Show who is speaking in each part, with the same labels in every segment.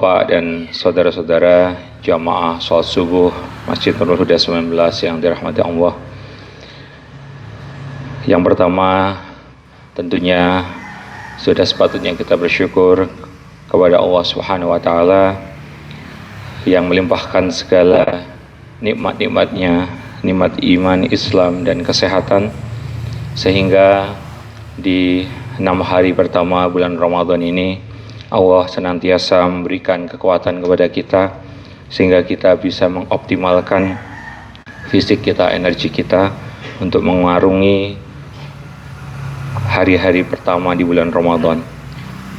Speaker 1: Bapak dan saudara-saudara jamaah sholat subuh Masjid Nurul Huda 19 yang dirahmati Allah. Yang pertama, tentunya sudah sepatutnya kita bersyukur kepada Allah Subhanahu wa Ta'ala yang melimpahkan segala nikmat-nikmatnya, nikmat iman, Islam, dan kesehatan, sehingga di 6 hari pertama bulan Ramadan ini Allah senantiasa memberikan kekuatan kepada kita sehingga kita bisa mengoptimalkan fisik kita, energi kita untuk mengarungi hari-hari pertama di bulan Ramadan.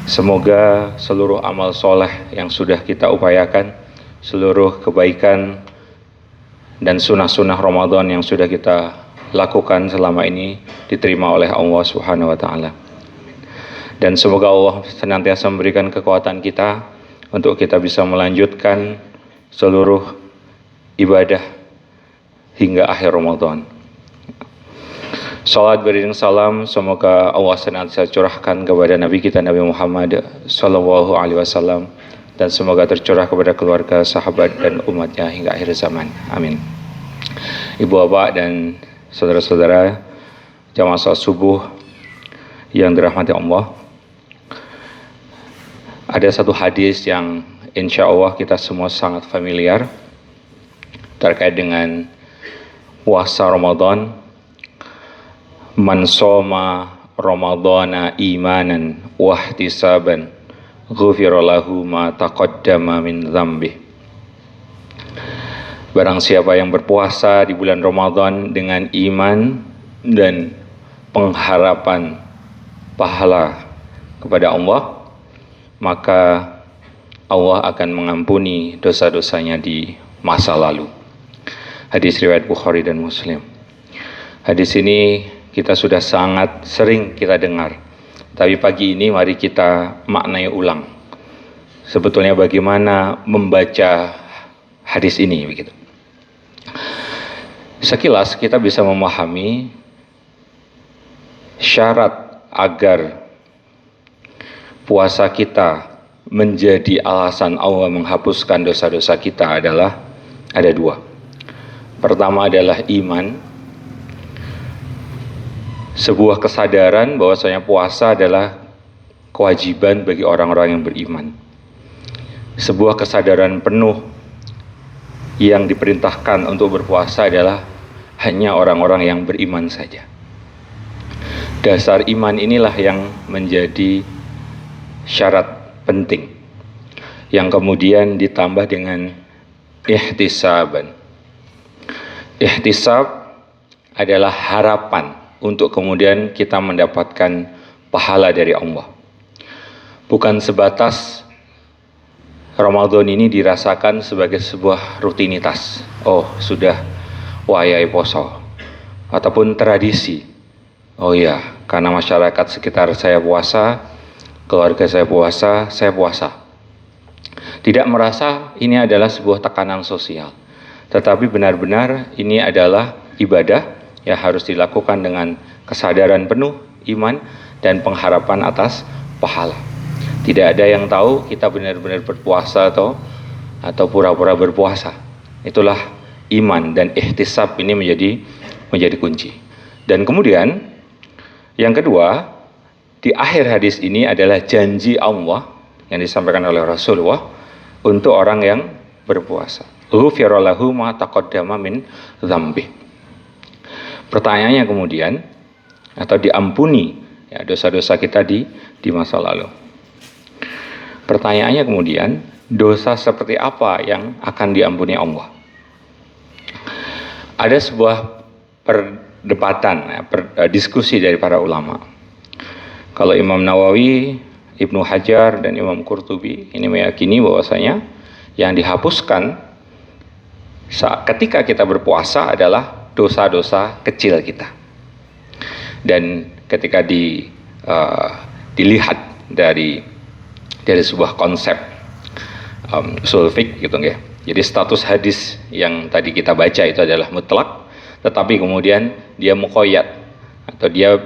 Speaker 1: Semoga seluruh amal soleh yang sudah kita upayakan, seluruh kebaikan dan sunnah-sunnah Ramadan yang sudah kita lakukan selama ini diterima oleh Allah Subhanahu wa Ta'ala. Dan semoga Allah senantiasa memberikan kekuatan kita untuk kita bisa melanjutkan seluruh ibadah hingga akhir Ramadan. Salat beriring salam semoga Allah senantiasa curahkan kepada Nabi kita Nabi Muhammad Sallallahu Alaihi Wasallam, dan semoga tercurah kepada keluarga, sahabat, dan umatnya hingga akhir zaman. Amin. Ibu bapak dan saudara-saudara jamaah salat subuh yang dirahmati Allah, ada satu hadis yang insya Allah kita semua sangat familiar terkait dengan puasa Ramadan. Man shoma Ramadana imanan wahtisaban ghufira lahu ma taqaddama min dzambi. Barang siapa yang berpuasa di bulan Ramadan dengan iman dan pengharapan pahala kepada Allah, maka Allah akan mengampuni dosa-dosanya di masa lalu. Hadis riwayat Bukhari dan Muslim. Hadis ini kita sudah sangat sering kita dengar, tapi pagi ini mari kita maknai ulang sebetulnya bagaimana membaca hadis ini begitu. Sekilas kita bisa memahami syarat agar puasa kita menjadi alasan Allah menghapuskan dosa-dosa kita adalah ada dua. Pertama adalah iman, sebuah kesadaran bahwasanya puasa adalah kewajiban bagi orang-orang yang beriman. Sebuah kesadaran penuh yang diperintahkan untuk berpuasa adalah hanya orang-orang yang beriman saja. Dasar iman inilah yang menjadi syarat penting yang kemudian ditambah dengan ihtisaban. Ihtisab adalah harapan untuk kemudian kita mendapatkan pahala dari Allah. Bukan sebatas Ramadan ini dirasakan sebagai sebuah rutinitas. Oh, sudah wayai poso ataupun tradisi. Oh ya, karena masyarakat sekitar saya puasa, keluarga saya puasa. Tidak merasa ini adalah sebuah tekanan sosial, tetapi benar-benar ini adalah ibadah yang harus dilakukan dengan kesadaran penuh, iman, dan pengharapan atas pahala. Tidak ada yang tahu kita benar-benar berpuasa atau pura-pura berpuasa. Itulah iman, dan ihtisab ini menjadi kunci. Dan kemudian yang kedua, di akhir hadis ini adalah janji Allah yang disampaikan oleh Rasulullah untuk orang yang berpuasa. Ghufira lahu ma taqaddama min dzambi. Pertanyaannya kemudian, atau diampuni ya dosa-dosa kita di masa lalu. Pertanyaannya kemudian, dosa seperti apa yang akan diampuni Allah? Ada sebuah perdebatan, diskusi dari para ulama. Kalau Imam Nawawi, Ibnu Hajar, dan Imam Qurtubi ini meyakini bahwasanya yang dihapuskan ketika kita berpuasa adalah dosa-dosa kecil kita. Dan ketika dilihat dari sebuah konsep usul fiqh gitu ya. Jadi status hadis yang tadi kita baca itu adalah mutlak, tetapi kemudian dia muqayyad atau dia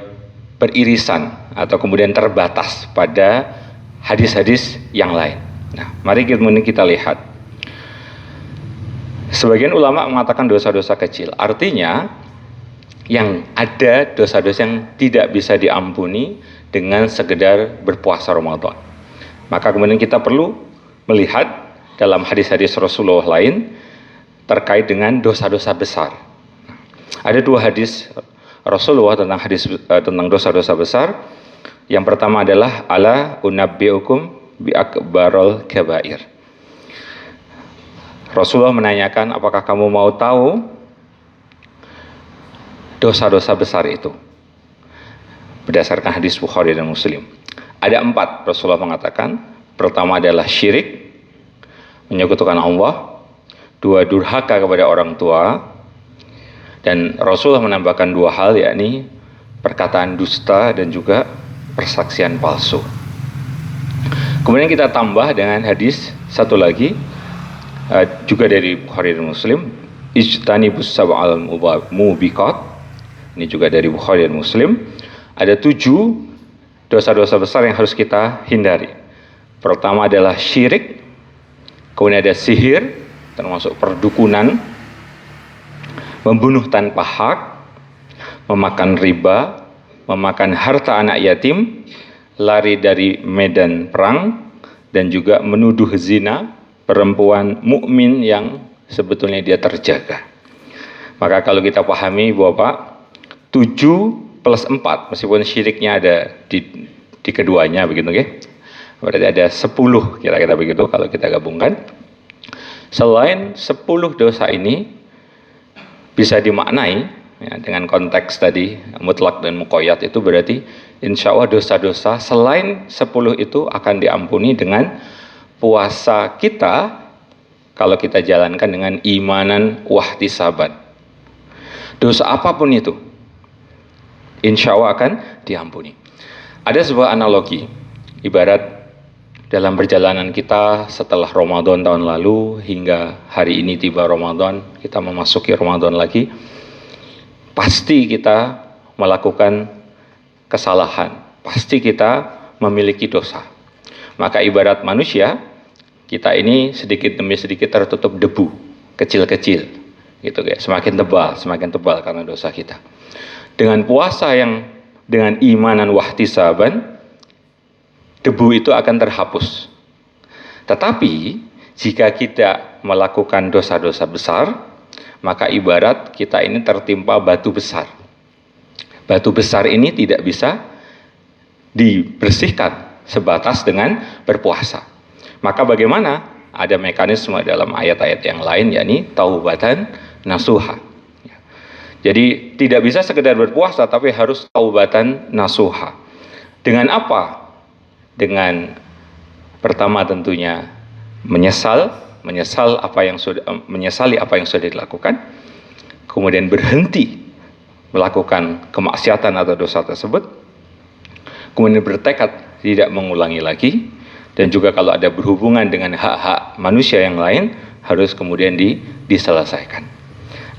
Speaker 1: beririsan atau kemudian terbatas pada hadis-hadis yang lain. Nah, mari kemudian kita lihat. Sebagian ulama mengatakan dosa-dosa kecil. Artinya, yang ada dosa-dosa yang tidak bisa diampuni dengan sekedar berpuasa Ramadan. Maka kemudian kita perlu melihat dalam hadis-hadis Rasulullah lain terkait dengan dosa-dosa besar. Ada dua hadis Rasulullah tentang dosa-dosa besar. Yang pertama adalah ala unabbiukum bi akbarul kabair. Rasulullah menanyakan, apakah kamu mau tahu dosa-dosa besar itu? Berdasarkan hadis Bukhari dan Muslim. Ada 4 Rasulullah mengatakan. Pertama adalah syirik, menyekutukan Allah. 2, durhaka kepada orang tua. Dan Rasulullah menambahkan 2 hal, yakni perkataan dusta dan juga persaksian palsu. Kemudian kita tambah dengan hadis satu lagi, juga dari Bukhari dan Muslim, ijtanibus sab'al mubiqat. Ini juga dari Bukhari dan Muslim. Ada 7 dosa-dosa besar yang harus kita hindari. Pertama adalah syirik, kemudian ada sihir, termasuk perdukunan, membunuh tanpa hak, memakan riba, memakan harta anak yatim, lari dari medan perang, dan juga menuduh zina perempuan mukmin yang sebetulnya dia terjaga. Maka kalau kita pahami Bapak, 7 plus 4, meskipun syiriknya ada di keduanya begitu, okay? Berarti ada 10 kira-kira begitu kalau kita gabungkan. Selain 10 dosa ini bisa dimaknai ya, dengan konteks tadi mutlak dan muqayyad, itu berarti insya Allah dosa-dosa selain 10 itu akan diampuni dengan puasa kita kalau kita jalankan dengan imanan wahtisaban. Dosa apapun itu insya Allah akan diampuni. Ada sebuah analogi, ibarat dalam perjalanan kita setelah Ramadan tahun lalu hingga hari ini tiba Ramadan, kita memasuki Ramadan lagi, pasti kita melakukan kesalahan, pasti kita memiliki dosa. Maka ibarat manusia, kita ini sedikit demi sedikit tertutup debu, kecil-kecil, gitu ya, semakin tebal karena dosa kita. Dengan puasa yang dengan imanan wahtisaban, debu itu akan terhapus. Tetapi jika kita melakukan dosa-dosa besar, maka ibarat kita ini tertimpa batu besar. Batu besar ini tidak bisa dibersihkan sebatas dengan berpuasa. Maka bagaimana? Ada mekanisme dalam ayat-ayat yang lain, yakni taubatan nasuha. Jadi tidak bisa sekedar berpuasa, tapi harus taubatan nasuha. Dengan apa? Dengan pertama tentunya menyesali apa yang sudah dilakukan, kemudian berhenti melakukan kemaksiatan atau dosa tersebut, kemudian bertekad tidak mengulangi lagi, dan juga kalau ada berhubungan dengan hak-hak manusia yang lain harus kemudian diselesaikan.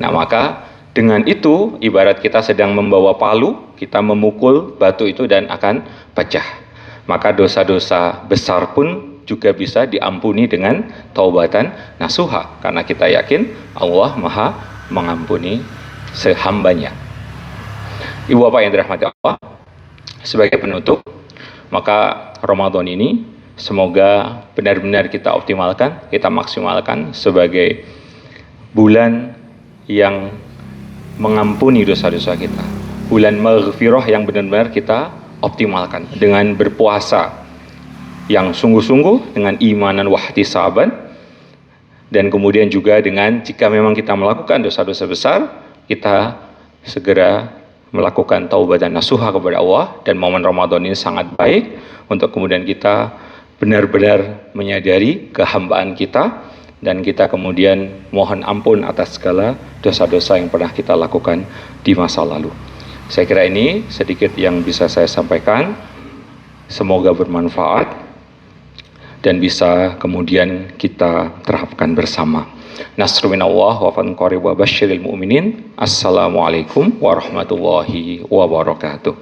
Speaker 1: Nah, maka dengan itu ibarat kita sedang membawa palu, kita memukul batu itu dan akan pecah. Maka dosa-dosa besar pun juga bisa diampuni dengan taubatan nasuha, karena kita yakin Allah Maha mengampuni sehambanya. Ibu bapak yang dirahmati Allah, sebagai penutup, maka Ramadan ini semoga benar-benar kita optimalkan, kita maksimalkan sebagai bulan yang mengampuni dosa-dosa kita, bulan maghfirah yang benar-benar kita optimalkan dengan berpuasa yang sungguh-sungguh, dengan imanan wahtisaban, dan kemudian juga dengan jika memang kita melakukan dosa-dosa besar, kita segera melakukan taubat dan nasuha kepada Allah. Dan momen Ramadan ini sangat baik untuk kemudian kita benar-benar menyadari kehambaan kita, dan kita kemudian mohon ampun atas segala dosa-dosa yang pernah kita lakukan di masa lalu. Saya kira ini sedikit yang bisa saya sampaikan. Semoga bermanfaat dan bisa kemudian kita terapkan bersama. Nasru minallah wa fatun qarib wa basyiril mu'minin. Assalamualaikum warahmatullahi wabarakatuh.